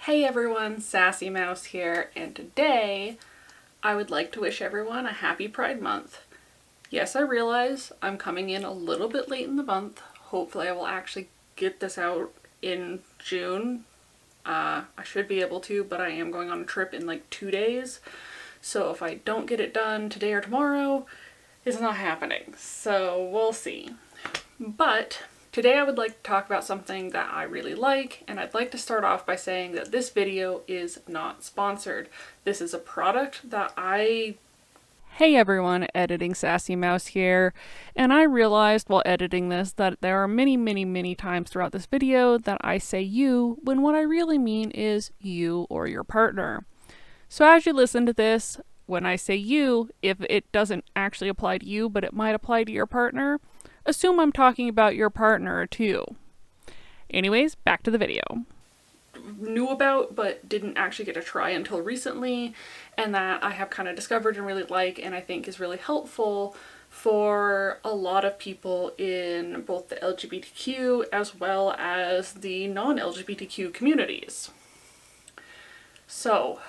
Hey everyone, Sassy Mouse here, and today I would like to wish everyone a happy Pride Month. Yes, I realize I'm coming in a little bit late in the month. Hopefully I will actually get this out in June. I should be able to, but I am going on a trip in like 2 days. So if I don't get it done today or tomorrow, it's not happening. So we'll see. But today I would like to talk about something that I really like, and I'd like to start off by saying that this video is not sponsored. This is a product that Hey everyone, Editing Sassy Mouse here, and I realized while editing this that there are many times throughout this video that I say you when what I really mean is you or your partner. So as you listen to this, when I say you, if it doesn't actually apply to you but it might apply to your partner, assume I'm talking about your partner too. Anyways, back to the video. Knew about but didn't actually get to try until recently, and that I have kind of discovered and really like, and I think is really helpful for a lot of people in both the LGBTQ as well as the non-LGBTQ communities. So,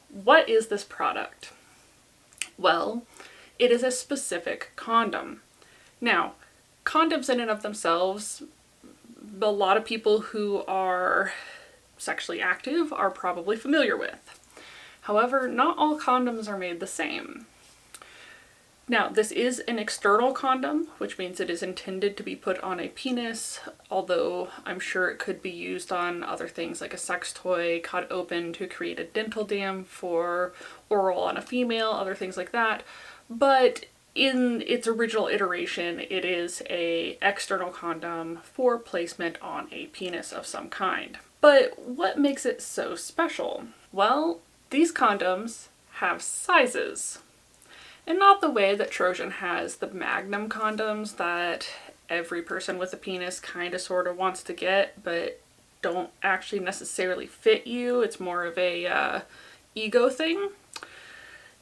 what is this product? Well, it is a specific condom. Now, condoms in and of themselves, a lot of people who are sexually active are probably familiar with. However, not all condoms are made the same. Now, this is an external condom, which means it is intended to be put on a penis, although I'm sure it could be used on other things like a sex toy cut open to create a dental dam for oral on a female, other things like that. But in its original iteration, it is an external condom for placement on a penis of some kind. But what makes it so special? Well, these condoms have sizes. And not the way that Trojan has the Magnum condoms that every person with a penis kind of sort of wants to get, but don't actually necessarily fit you. It's more of a ego thing.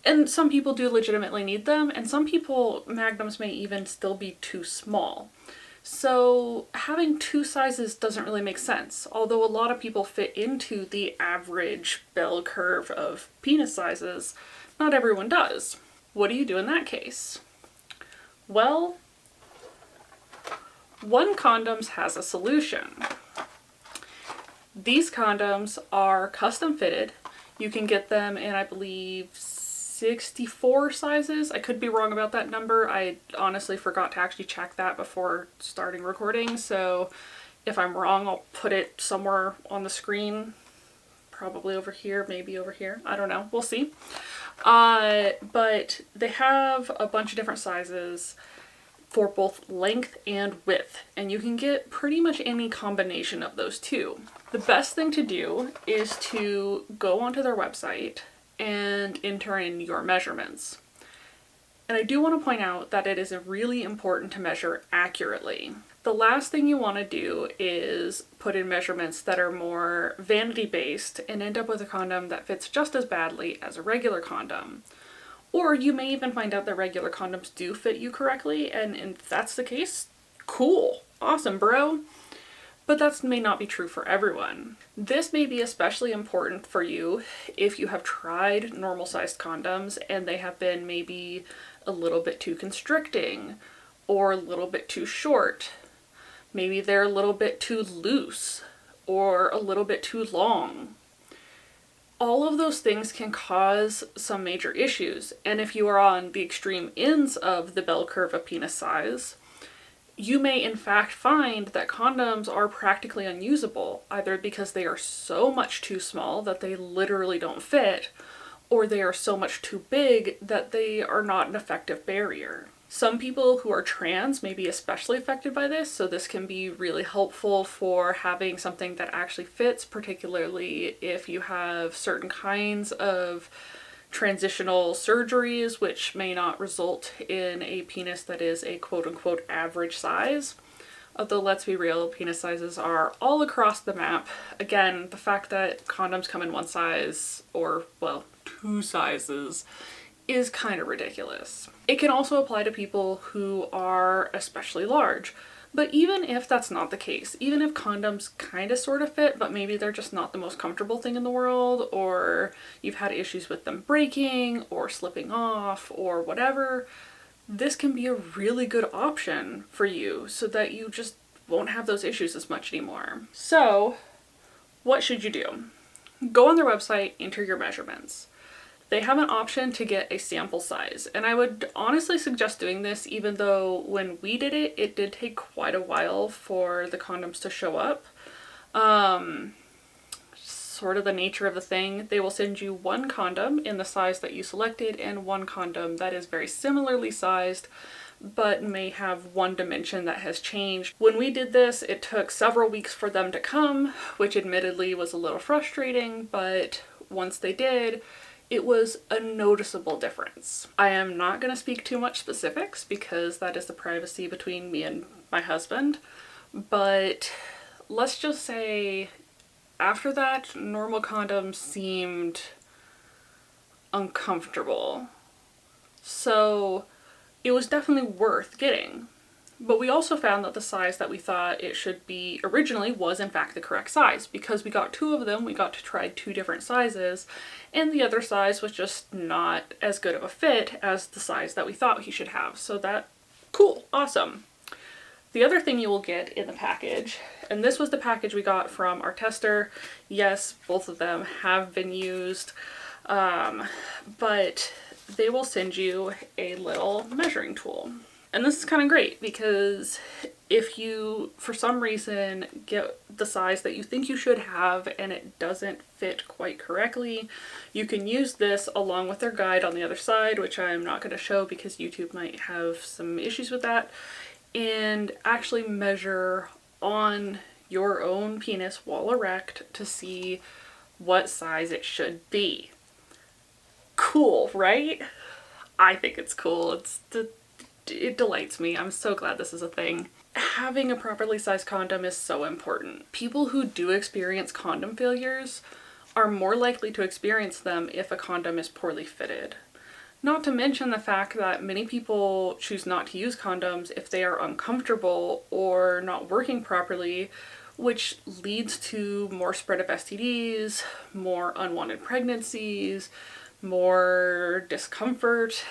And some people do legitimately need them, and some people, Magnums may even still be too small. So having two sizes doesn't really make sense, although a lot of people fit into the average bell curve of penis sizes, not everyone does. What do you do in that case? Well, One Condoms has a solution. These condoms are custom fitted. You can get them in, I believe, 64 sizes. I could be wrong about that number. I honestly forgot to actually check that before starting recording, so if I'm wrong, I'll put it somewhere on the screen. Probably over here, maybe over here. I don't know. We'll see. But they have a bunch of different sizes for both length and width, and you can get pretty much any combination of those two. The best thing to do is to go onto their website and enter in your measurements. And I do want to point out that it is really important to measure accurately. The last thing you want to do is put in measurements that are more vanity based and end up with a condom that fits just as badly as a regular condom. Or you may even find out that regular condoms do fit you correctly, and if that's the case, cool, awesome bro. But that may not be true for everyone. This may be especially important for you if you have tried normal sized condoms and they have been maybe a little bit too constricting or a little bit too short. Maybe they're a little bit too loose or a little bit too long. All of those things can cause some major issues, and if you are on the extreme ends of the bell curve of penis size, you may in fact find that condoms are practically unusable, either because they are so much too small that they literally don't fit, or they are so much too big that they are not an effective barrier. Some people who are trans may be especially affected by this, so this can be really helpful for having something that actually fits, particularly if you have certain kinds of transitional surgeries which may not result in a penis that is a quote-unquote average size. Although let's be real, penis sizes are all across the map. Again, the fact that condoms come in one size, or well, two sizes, is kind of ridiculous. It can also apply to people who are especially large. But even if that's not the case, even if condoms kind of sort of fit, but maybe they're just not the most comfortable thing in the world, or you've had issues with them breaking or slipping off or whatever, this can be a really good option for you so that you just won't have those issues as much anymore. So, what should you do? Go on their website, enter your measurements. They have an option to get a sample size, and I would honestly suggest doing this, even though when we did it, it did take quite a while for the condoms to show up. Sort of the nature of the thing, they will send you one condom in the size that you selected and one condom that is very similarly sized, but may have one dimension that has changed. When we did this, it took several weeks for them to come, which admittedly was a little frustrating, but once they did, it was a noticeable difference. I am not going to speak too much specifics because that is the privacy between me and my husband, but let's just say after that, normal condoms seemed uncomfortable. So it was definitely worth getting. But we also found that the size that we thought it should be originally was in fact the correct size, because we got 2 of them, we got to try 2 different sizes, and the other size was just not as good of a fit as the size that we thought he should have. So that, cool, awesome. The other thing you will get in the package, and this was the package we got from our tester. Yes, both of them have been used, but they will send you a little measuring tool. And this is kind of great because if you, for some reason, get the size that you think you should have and it doesn't fit quite correctly, you can use this along with their guide on the other side, which I'm not going to show because YouTube might have some issues with that, and actually measure on your own penis while erect to see what size it should be. Cool, right? I think it's cool. It delights me. I'm so glad this is a thing. Having a properly sized condom is so important. People who do experience condom failures are more likely to experience them if a condom is poorly fitted. Not to mention the fact that many people choose not to use condoms if they are uncomfortable or not working properly, which leads to more spread of STDs, more unwanted pregnancies, more discomfort,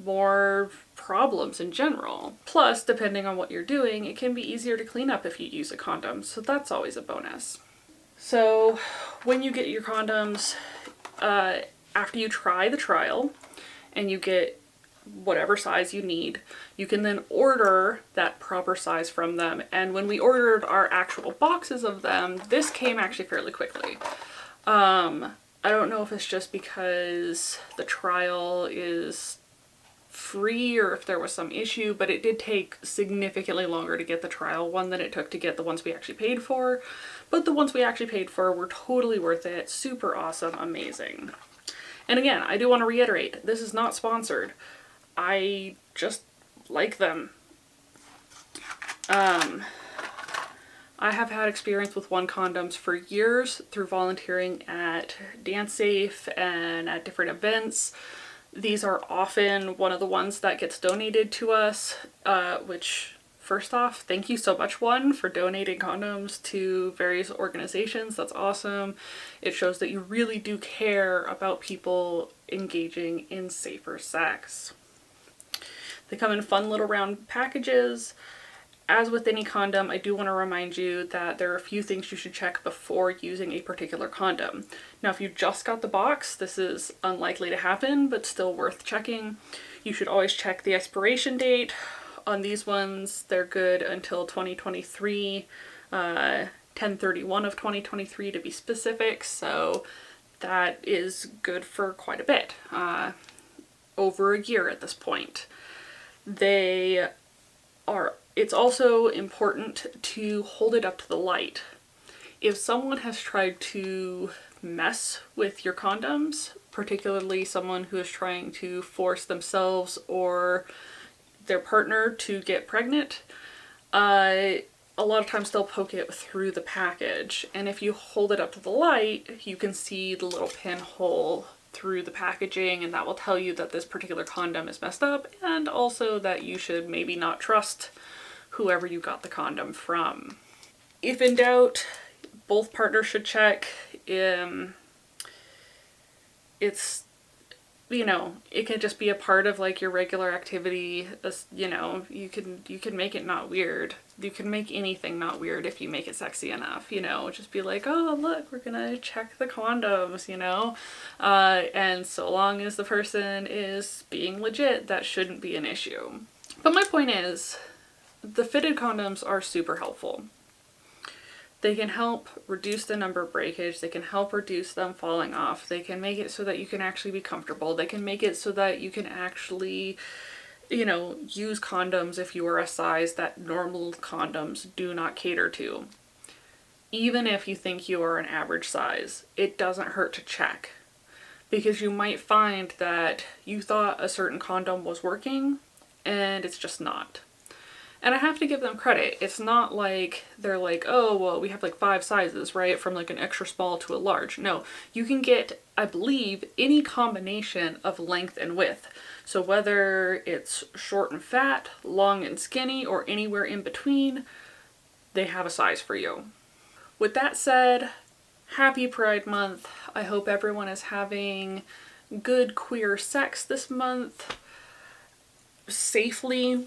more problems in general. Plus, depending on what you're doing, it can be easier to clean up if you use a condom, so that's always a bonus. So when you get your condoms, after you try the trial and you get whatever size you need, you can then order that proper size from them. And when we ordered our actual boxes of them, this came actually fairly quickly. I don't know if it's just because the trial is free or if there was some issue, but it did take significantly longer to get the trial one than it took to get the ones we actually paid for. But the ones we actually paid for were totally worth it. Super awesome, amazing. And again, I do want to reiterate, this is not sponsored. I just like them. I have had experience with One Condoms for years through volunteering at Dance Safe and at different events. These are often one of the ones that gets donated to us, which, first off, thank you so much, One, for donating condoms to various organizations. That's awesome. It shows that you really do care about people engaging in safer sex. They come in fun little round packages. As with any condom, I do want to remind you that there are a few things you should check before using a particular condom. Now, if you just got the box, this is unlikely to happen, but still worth checking. You should always check the expiration date. On these ones, they're good until 2023, 10/31 of 2023 to be specific, so that is good for quite a bit, over a year at this point. It's also important to hold it up to the light. If someone has tried to mess with your condoms, particularly someone who is trying to force themselves or their partner to get pregnant, a lot of times they'll poke it through the package. And if you hold it up to the light, you can see the little pinhole through the packaging, and that will tell you that this particular condom is messed up, and also that you should maybe not trust whoever you got the condom from. If in doubt, both partners should check. It's, you know, it can just be a part of like your regular activity. You know, you can make it not weird. You can make anything not weird if you make it sexy enough, you know, just be like, oh, look, we're gonna check the condoms, you know, and so long as the person is being legit, that shouldn't be an issue. But my point is, the fitted condoms are super helpful. They can help reduce the number of breakage. They can help reduce them falling off. They can make it so that you can actually be comfortable. They can make it so that you can actually, you know, use condoms if you are a size that normal condoms do not cater to. Even if you think you are an average size, it doesn't hurt to check. Because you might find that you thought a certain condom was working and it's just not. And I have to give them credit. It's not like they're like, oh, well, we have like 5 sizes, right? From like an extra small to a large. No, you can get, I believe, any combination of length and width. So whether it's short and fat, long and skinny, or anywhere in between, they have a size for you. With that said, happy Pride Month. I hope everyone is having good queer sex this month. Safely.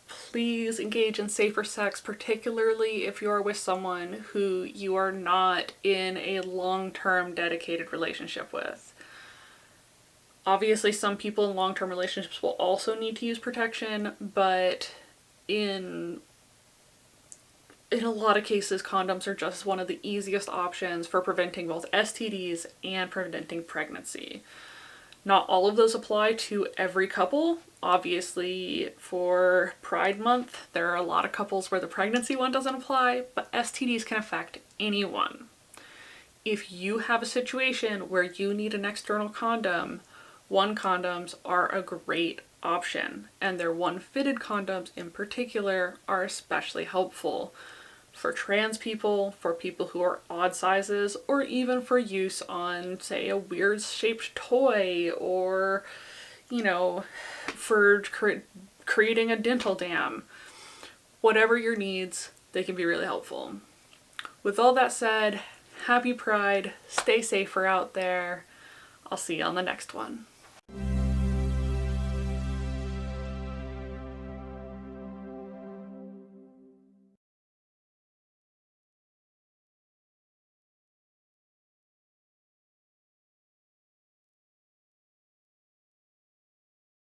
Please engage in safer sex, particularly if you're with someone who you are not in a long-term dedicated relationship with. Obviously, some people in long-term relationships will also need to use protection, but in a lot of cases, condoms are just one of the easiest options for preventing both STDs and preventing pregnancy. Not all of those apply to every couple. Obviously, for Pride Month, there are a lot of couples where the pregnancy one doesn't apply, but STDs can affect anyone. If you have a situation where you need an external condom, one condoms are a great option, and their one fitted condoms in particular are especially helpful for trans people, for people who are odd sizes, or even for use on, say, a weird shaped toy, or, you know, for creating a dental dam. Whatever your needs, they can be really helpful. With all that said, happy Pride, stay safer out there. I'll see you on the next one.